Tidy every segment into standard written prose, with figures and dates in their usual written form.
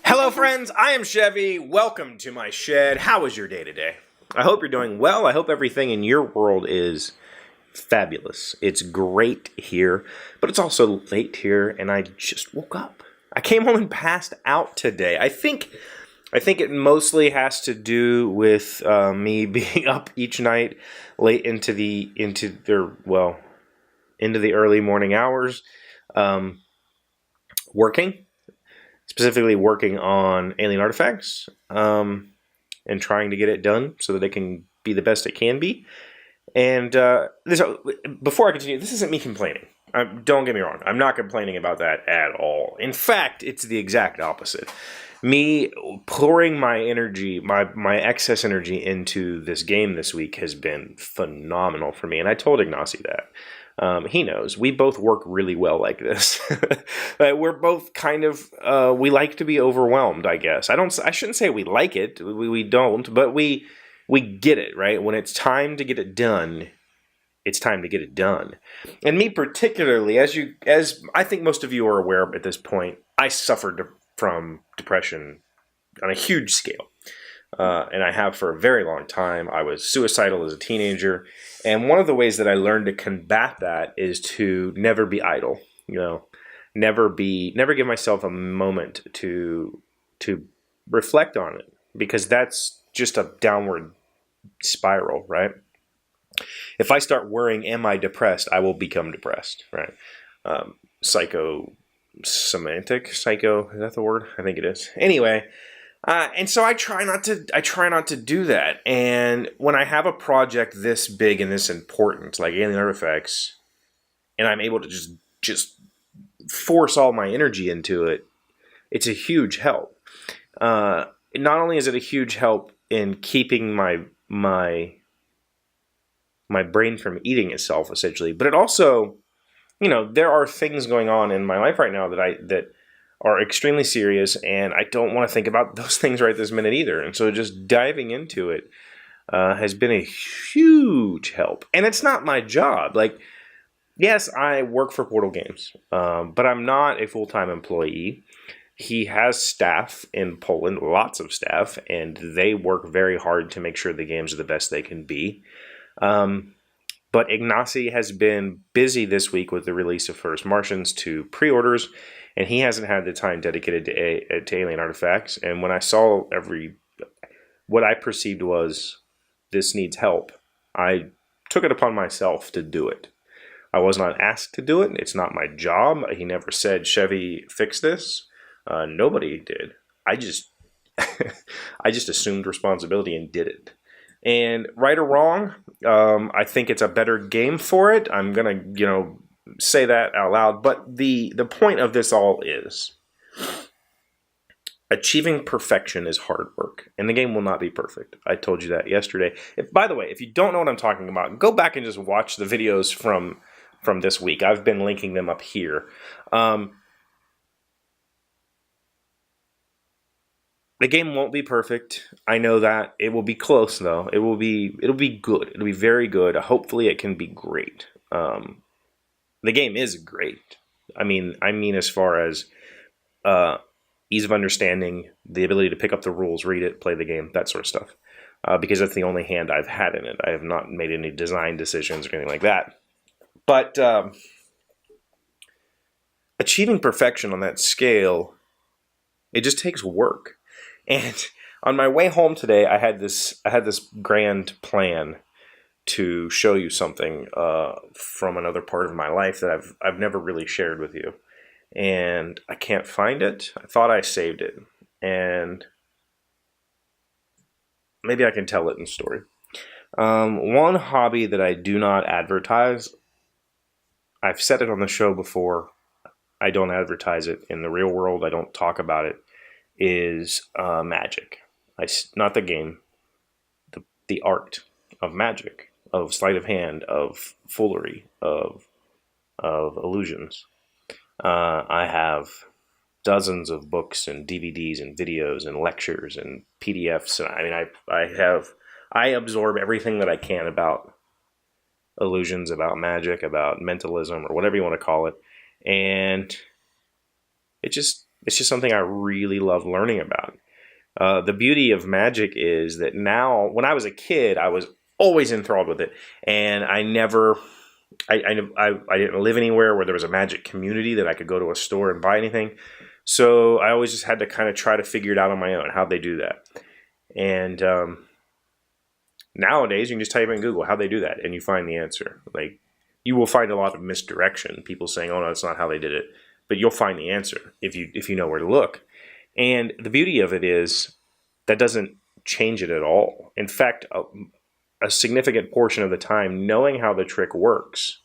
Hello friends, I am Chevee. Welcome to my shed. How was your day today? I hope you're doing well. I hope everything in your world is fabulous. It's great here, but it's also late here and I just woke up. I came home and passed out today. I think it mostly has to do with me being up each night late into the early morning hours, working. Specifically working on alien artifacts and trying to get it done so that it can be the best it can be. And before I continue, this isn't me complaining. Don't get me wrong. I'm not complaining about that at all. In fact, it's the exact opposite. Me pouring my energy, my excess energy into this game this week has been phenomenal for me. And I told Ignacy that. He knows. We both work really well like this. We're both kind of, we like to be overwhelmed, I guess. I shouldn't say we like it. We don't, but we get it, right? When it's time to get it done, it's time to get it done. And me particularly, as I think most of you are aware at this point, I suffered from depression on a huge scale. And I have for a very long time. I was suicidal as a teenager. And one of the ways that I learned to combat that is to never be idle. Never give myself a moment to reflect on it, because that's just a downward spiral, right? If I start worrying, am I depressed? I will become depressed, right? Psychosemantic, is that the word? I think it is. Anyway. And so I try not to do that. And when I have a project this big and this important, like alien artifacts, and I'm able to just force all my energy into it, it's a huge help. Not only is it a huge help in keeping my brain from eating itself, essentially, but it also, there are things going on in my life right now that are extremely serious, and I don't want to think about those things right this minute either. And so just diving into it has been a huge help. And it's not my job. Like, yes, I work for Portal Games, but I'm not a full-time employee. He has staff in Poland, lots of staff, and they work very hard to make sure the games are the best they can be. But Ignacy has been busy this week with the release of First Martians to pre-orders, and he hasn't had the time dedicated to alien artifacts. And when I saw what I perceived was, this needs help, I took it upon myself to do it. I was not asked to do it. It's not my job. He never said, Chevee, fix this. Nobody did. I just assumed responsibility and did it. And right or wrong, I think it's a better game for it. I'm going to, say that out loud. But the point of this all is achieving perfection is hard work. And the game will not be perfect. I told you that yesterday. By the way, if you don't know what I'm talking about, go back and just watch the videos from this week. I've been linking them up here. The game won't be perfect. I know that. It will be close, though. It'll be good. It'll be very good. Hopefully it can be great. The game is great. I mean as far as ease of understanding, the ability to pick up the rules, read it, play the game, that sort of stuff. Because that's the only hand I've had in it. I have not made any design decisions or anything like that. But achieving perfection on that scale, it just takes work. And on my way home today, I had this grand plan to show you something from another part of my life that I've never really shared with you, and I can't find it. I thought I saved it, and maybe I can tell it in story. One hobby that I do not advertise, I've said it on the show before, I don't advertise it in the real world, I don't talk about it, is magic. Not the game, the art of magic, of sleight of hand, of foolery, of illusions. I have dozens of books and DVDs and videos and lectures and PDFs. I mean, I absorb everything that I can about illusions, about magic, about mentalism, or whatever you want to call it. And it's just something I really love learning about. The beauty of magic is that now, when I was a kid, I was always enthralled with it, and I didn't live anywhere where there was a magic community that I could go to a store and buy anything. So I always just had to kind of try to figure it out on my own, how they do that. And nowadays, you can just type in Google how they do that, and you find the answer. Like, you will find a lot of misdirection, people saying, "Oh no, that's not how they did it," but you'll find the answer if you know where to look. And the beauty of it is that doesn't change it at all. In fact, a significant portion of the time, knowing how the trick works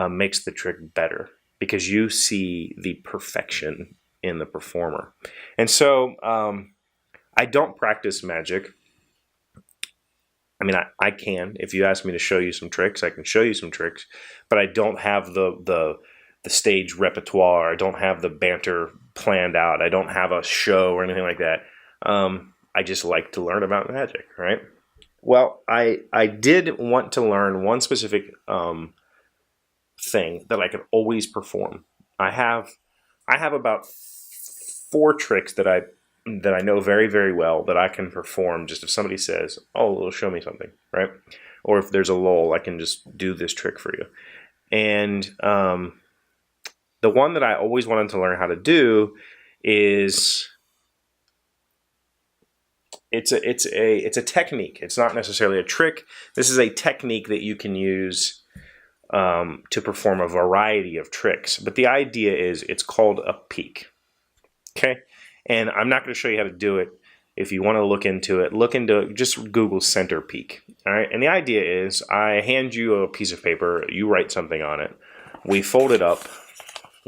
makes the trick better, because you see the perfection in the performer. And so I don't practice magic. I mean, I can. If you ask me to show you some tricks, I can show you some tricks, but I don't have the stage repertoire. I don't have the banter planned out. I don't have a show or anything like that. I just like to learn about magic, right? Well, I did want to learn one specific thing that I could always perform. I have about 4 tricks that I know very, very well that I can perform just if somebody says, "Oh, it'll show me something," right? Or if there's a lull, I can just do this trick for you. And the one that I always wanted to learn how to do is it's a technique. It's not necessarily a trick. This is a technique that you can use to perform a variety of tricks. But the idea is it's called a peek. Okay? And I'm not going to show you how to do it. If you want to look into it, just Google center peek. All right? And the idea is I hand you a piece of paper, you write something on it, we fold it up,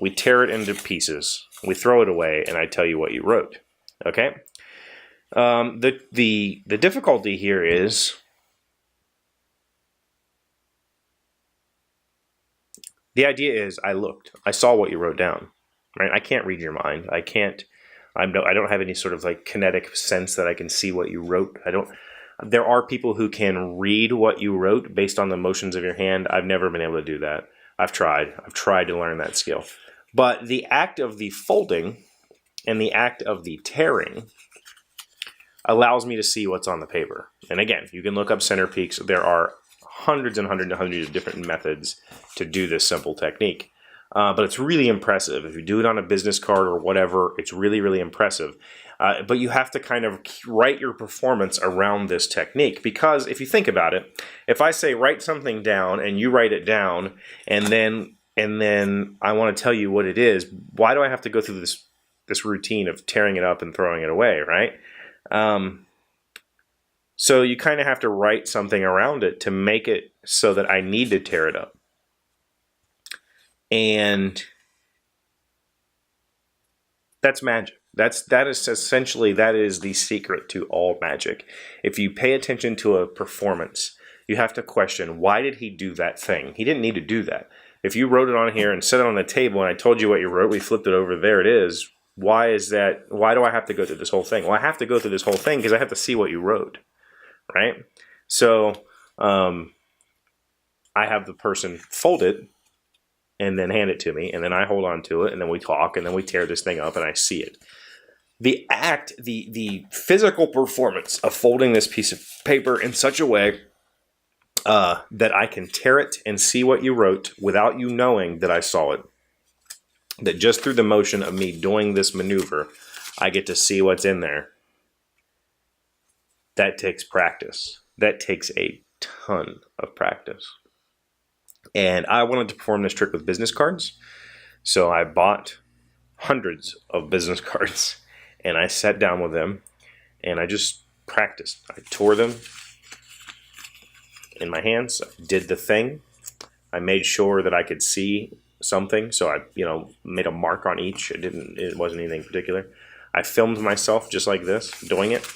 we tear it into pieces, we throw it away, and I tell you what you wrote. Okay? The difficulty here is the idea is I saw what you wrote down, right? I can't read your mind. I don't have any sort of like kinetic sense that I can see what you wrote. There are people who can read what you wrote based on the motions of your hand. I've never been able to do that. I've tried to learn that skill. But the act of the folding and the act of the tearing allows me to see what's on the paper. And again, you can look up center peeks. There are hundreds and hundreds and hundreds of different methods to do this simple technique. But it's really impressive. If you do it on a business card or whatever, it's really, really impressive. But you have to kind of write your performance around this technique, because if you think about it, if I say write something down and you write it down, and then I want to tell you what it is, why do I have to go through this routine of tearing it up and throwing it away, right? So you kind of have to write something around it to make it so that I need to tear it up. And that's magic. That is essentially the secret to all magic. If you pay attention to a performance, you have to question, why did he do that thing? He didn't need to do that. If you wrote it on here and set it on the table and I told you what you wrote, we flipped it over, there it is. Why is that? Why do I have to go through this whole thing? Well, I have to go through this whole thing because I have to see what you wrote, right? So I have the person fold it and then hand it to me, and then I hold on to it, and then we talk, and then we tear this thing up, and I see it. The act, the physical performance of folding this piece of paper in such a way that I can tear it and see what you wrote without you knowing that I saw it, that just through the motion of me doing this maneuver, I get to see what's in there. That takes practice. That takes a ton of practice. And I wanted to perform this trick with business cards. So I bought hundreds of business cards and I sat down with them and I just practiced. I tore them in my hands, I did the thing. I made sure that I could see something. So I, made a mark on each. It wasn't anything particular. I filmed myself just like this, doing it,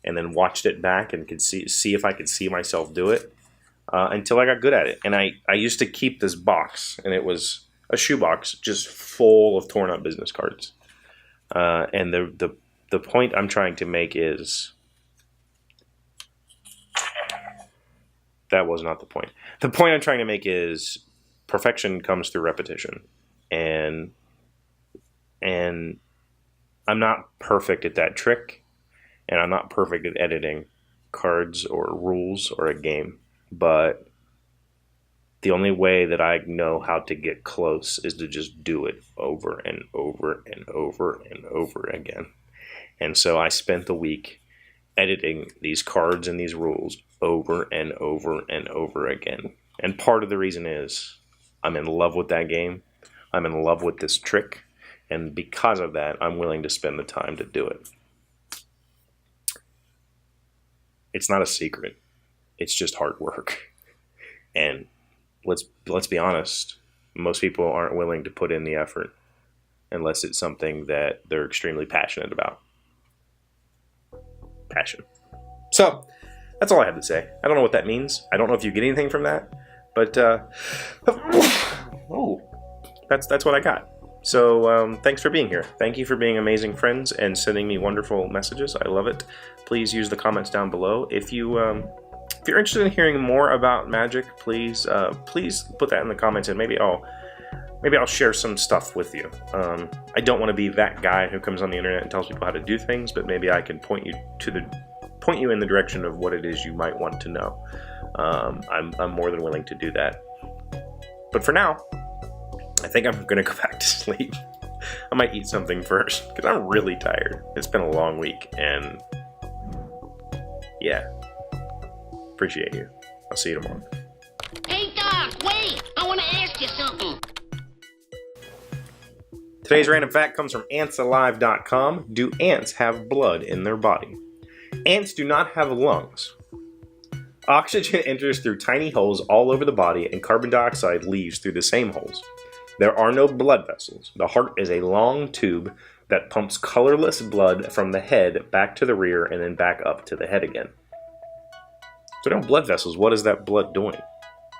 and then watched it back and could see if I could see myself do it. Until I got good at it. And I used to keep this box, and it was a shoebox just full of torn up business cards. And the point I'm trying to make is That was not the point. The point I'm trying to make is perfection comes through repetition. And I'm not perfect at that trick, and I'm not perfect at editing cards or rules or a game, but the only way that I know how to get close is to just do it over and over and over and over again. And so I spent the week editing these cards and these rules over and over and over again. And part of the reason is I'm in love with that game. I'm in love with this trick. And because of that, I'm willing to spend the time to do it. It's not a secret. It's just hard work. And let's be honest, most people aren't willing to put in the effort unless it's something that they're extremely passionate about. Passion. So, that's all I have to say. I don't know what that means. I don't know if you get anything from that, but that's what I got. So, thanks for being here. Thank you for being amazing friends and sending me wonderful messages. I love it. Please use the comments down below. If you're interested in hearing more about magic, please put that in the comments, and maybe I'll share some stuff with you. I don't want to be that guy who comes on the internet and tells people how to do things, but maybe I can point you in the direction of what it is you might want to know. I'm more than willing to do that. But for now, I think I'm gonna go back to sleep. I might eat something first because I'm really tired. It's been a long week, and yeah, appreciate you. I'll see you tomorrow. Hey, Doc, wait! I want to ask you something. Today's random fact comes from antsalive.com. Do ants have blood in their body? Ants do not have lungs. Oxygen enters through tiny holes all over the body, and carbon dioxide leaves through the same holes. There are no blood vessels. The heart is a long tube that pumps colorless blood from the head back to the rear and then back up to the head again. So no blood vessels. What is that blood doing?